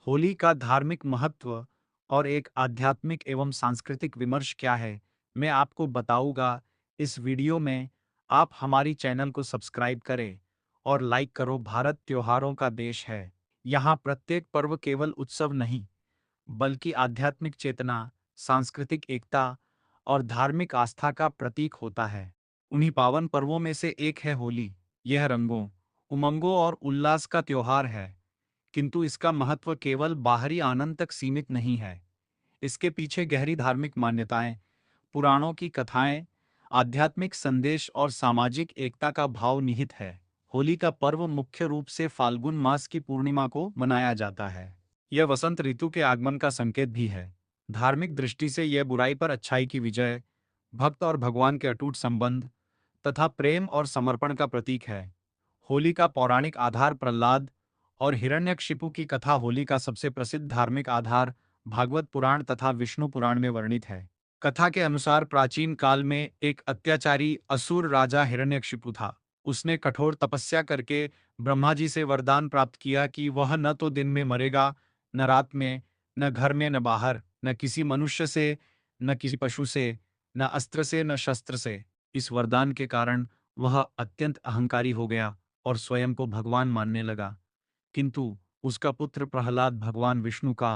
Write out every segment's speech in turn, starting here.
होली का धार्मिक महत्व और एक आध्यात्मिक एवं सांस्कृतिक विमर्श क्या है, मैं आपको बताऊंगा। इस वीडियो में आप हमारी चैनल को सब्सक्राइब करें और लाइक करो। भारत त्योहारों का देश है। यहाँ प्रत्येक पर्व केवल उत्सव नहीं, बल्कि आध्यात्मिक चेतना, सांस्कृतिक एकता और धार्मिक आस्था का प्रतीक होता है। उन्हीं पावन पर्वों में से एक है होली। यह रंगों, उमंगों और उल्लास का त्योहार है, किंतु इसका महत्व केवल बाहरी आनंद तक सीमित नहीं है। इसके पीछे गहरी धार्मिक मान्यताएं, पुराणों की कथाएं, आध्यात्मिक संदेश और सामाजिक एकता का भाव निहित है। होली का पर्व मुख्य रूप से फाल्गुन मास की पूर्णिमा को मनाया जाता है। यह वसंत ऋतु के आगमन का संकेत भी है। धार्मिक दृष्टि से यह बुराई पर अच्छाई की विजय, भक्त और भगवान के अटूट संबंध तथा प्रेम और समर्पण का प्रतीक है। होली का पौराणिक आधार प्रहलाद और हिरण्यकशिपु की कथा। होली का सबसे प्रसिद्ध धार्मिक आधार भागवत पुराण तथा विष्णु पुराण में वर्णित है। कथा के अनुसार प्राचीन काल में एक अत्याचारी असुर राजा हिरण्यकशिपु था। उसने कठोर तपस्या करके ब्रह्मा जी से वरदान प्राप्त किया कि वह न तो दिन में मरेगा, न रात में, न घर में, न बाहर, न किसी मनुष्य से, न किसी पशु से, न अस्त्र से, न शस्त्र से। इस वरदान के कारण वह अत्यंत अहंकारी हो गया और स्वयं को भगवान मानने लगा। किंतु उसका पुत्र प्रहलाद भगवान विष्णु का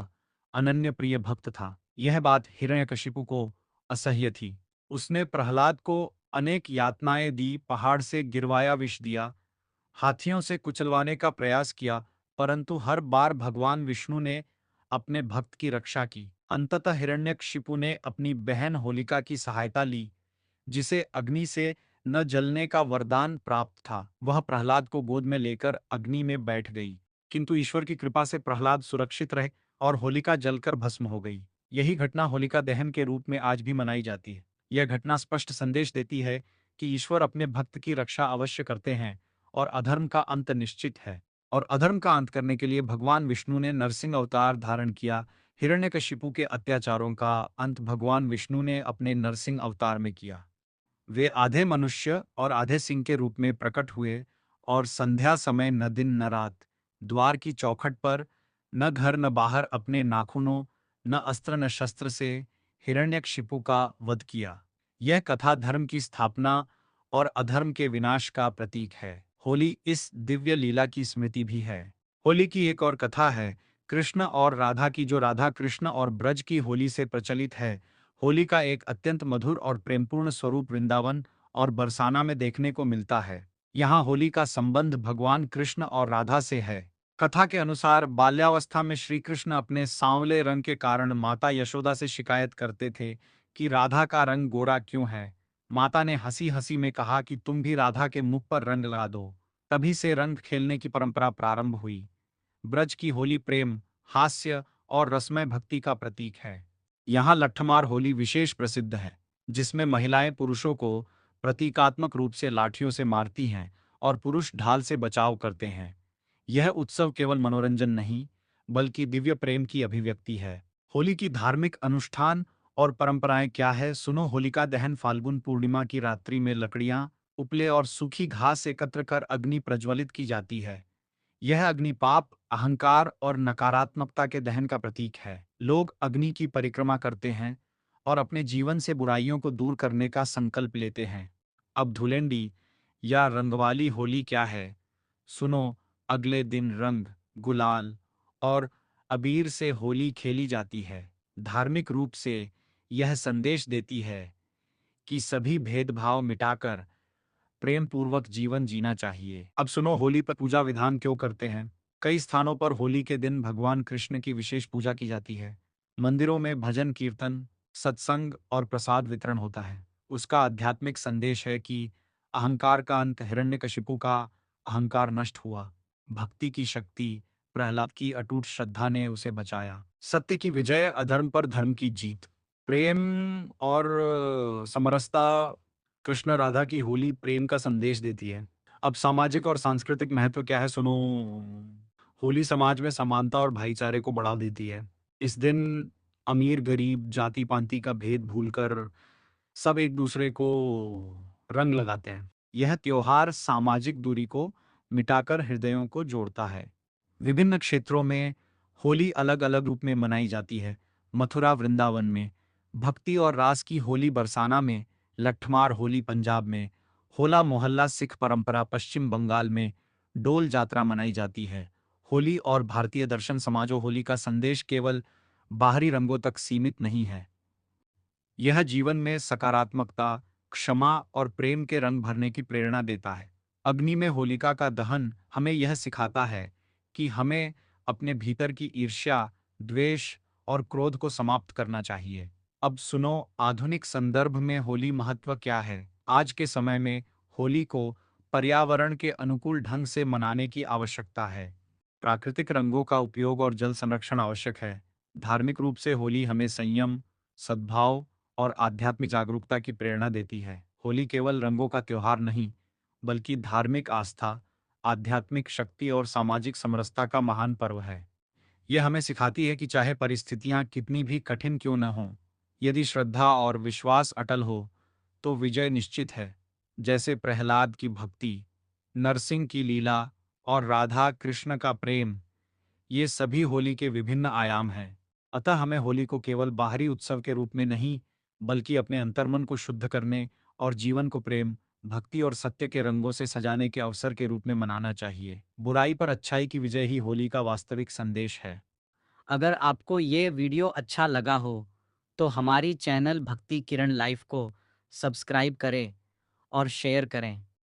अनन्य प्रिय भक्त था। यह बात हिरण्यकशिपु को असह्य थी। उसने प्रहलाद को अनेक यातनाएं दी, पहाड़ से गिरवाया, विष दिया, हाथियों से कुचलवाने का प्रयास किया, परंतु हर बार भगवान विष्णु ने अपने भक्त की रक्षा की। अंततः हिरण्यकशिपु ने अपनी बहन होलिका की सहायता ली, जिसे अग्नि से न जलने का वरदान प्राप्त था। वह प्रहलाद को गोद में लेकर अग्नि में बैठ गई, किंतु ईश्वर की कृपा से प्रहलाद सुरक्षित रहे और होलिका जलकर भस्म हो गई। यही घटना होलिका दहन के रूप में आज भी मनाई जाती है। यह घटना स्पष्ट संदेश देती है कि ईश्वर अपने भक्त की रक्षा अवश्य करते हैं और अधर्म का अंत निश्चित है। और अधर्म का अंत करने के लिए भगवान विष्णु ने नरसिंह अवतार धारण किया। हिरण्यकशिपु के अत्याचारों का अंत भगवान विष्णु ने अपने नरसिंह अवतार में किया। वे आधे मनुष्य और आधे सिंह के रूप में प्रकट हुए और संध्या समय न दिन न रात, द्वार की चौखट पर, न घर न बाहर, अपने नाखूनों, न अस्त्र न शस्त्र से हिरण्यकशिपु का वध किया। यह कथा धर्म की स्थापना और अधर्म के विनाश का प्रतीक है। होली इस दिव्य लीला की स्मृति भी है। होली की एक और कथा है कृष्ण और राधा की, जो राधा कृष्ण और ब्रज की होली से प्रचलित है। होली का एक अत्यंत मधुर और प्रेमपूर्ण स्वरूप वृंदावन और बरसाना में देखने को मिलता है। यहाँ होली का संबंध भगवान कृष्ण और राधा से है। कथा के अनुसार बाल्यावस्था में श्री कृष्ण अपने सांवले रंग के कारण माता यशोदा से शिकायत करते थे कि राधा का रंग गोरा क्यों है। माता ने हंसी हंसी में कहा कि तुम भी राधा के मुख पर रंग लगा दो। तभी से रंग खेलने की परंपरा प्रारंभ हुई। ब्रज की होली प्रेम, हास्य और रसमय भक्ति का प्रतीक है। यहाँ लट्ठमार होली विशेष प्रसिद्ध है, जिसमें महिलाएं पुरुषों को प्रतीकात्मक रूप से लाठियों से मारती हैं और पुरुष ढाल से बचाव करते हैं। यह उत्सव केवल मनोरंजन नहीं, बल्कि दिव्य प्रेम की अभिव्यक्ति है। होली की धार्मिक अनुष्ठान और परंपराएं क्या है, सुनो। होलिका दहन फाल्गुन पूर्णिमा की रात्रि में लकड़ियां, उपले और सूखी घास एकत्र कर अग्नि प्रज्वलित की जाती है। यह अग्नि पाप, अहंकार और नकारात्मकता के दहन का प्रतीक है। लोग अग्नि की परिक्रमा करते हैं और अपने जीवन से बुराइयों को दूर करने का संकल्प लेते हैं। अब धुलेंडी या रंगवाली होली क्या है, सुनो। अगले दिन रंग, गुलाल और अबीर से होली खेली जाती है। धार्मिक रूप से यह संदेश देती है कि सभी भेदभाव मिटाकर प्रेम पूर्वक जीवन जीना चाहिए। अब सुनो, होली पर पूजा विधान क्यों करते हैं। कई स्थानों पर होली के दिन भगवान कृष्ण की विशेष पूजा की जाती है। मंदिरों में भजन कीर्तन, सत्संग और प्रसाद वितरण होता है। उसका आध्यात्मिक संदेश है कि अहंकार का अंत, हिरण्यकशिपु का अहंकार नष्ट हुआ, भक्ति की शक्ति, प्रहलाद की अटूट श्रद्धा ने उसे बचाया, सत्य की विजय, अधर्म पर धर्म की जीत, प्रेम और समरसता। कृष्ण राधा की होली प्रेम का संदेश देती है। अब सामाजिक और सांस्कृतिक महत्व क्या है, सुनो। होली समाज में समानता और भाईचारे को बढ़ा देती है। इस दिन अमीर गरीब जाति पांति का भेद भूलकर सब एक दूसरे को रंग लगाते हैं। यह त्योहार सामाजिक दूरी को मिटाकर हृदयों को जोड़ता है। विभिन्न क्षेत्रों में होली अलग अलग रूप में मनाई जाती है। मथुरा वृंदावन में भक्ति और रास की होली, बरसाना में लठमार होली, पंजाब में होला मोहल्ला, सिख परंपरा पश्चिम बंगाल में डोल जात्रा मनाई जाती है। होली और भारतीय दर्शन समाजों, होली का संदेश केवल बाहरी रंगों तक सीमित नहीं है। यह जीवन में सकारात्मकता, क्षमा और प्रेम के रंग भरने की प्रेरणा देता है। अग्नि में होलिका का दहन हमें यह सिखाता है कि हमें अपने भीतर की ईर्ष्या, द्वेष और क्रोध को समाप्त करना चाहिए। अब सुनो, आधुनिक संदर्भ में होली महत्व क्या है। आज के समय में होली को पर्यावरण के अनुकूल ढंग से मनाने की आवश्यकता है। प्राकृतिक रंगों का उपयोग और जल संरक्षण आवश्यक है। धार्मिक रूप से होली हमें संयम, सद्भाव और आध्यात्मिक जागरूकता की प्रेरणा देती है। होली केवल रंगों का त्योहार नहीं, बल्कि धार्मिक आस्था, आध्यात्मिक शक्ति और सामाजिक समरसता का महान पर्व है। यह हमें सिखाती है कि चाहे परिस्थितियां कितनी भी कठिन क्यों न हों, यदि श्रद्धा और विश्वास अटल हो, तो विजय निश्चित है। जैसे प्रहलाद की भक्ति, नरसिंह की लीला और राधा कृष्ण का प्रेम, ये सभी होली के विभिन्न आयाम हैं। अतः हमें होली को केवल बाहरी उत्सव के रूप में नहीं, बल्कि अपने अंतर्मन को शुद्ध करने और जीवन को प्रेम, भक्ति और सत्य के रंगों से सजाने के अवसर के रूप में मनाना चाहिए। बुराई पर अच्छाई की विजय ही होली का वास्तविक संदेश है। अगर आपको ये वीडियो अच्छा लगा हो तो हमारी चैनल भक्ति किरण लाइफ को सब्सक्राइब करें और शेयर करें।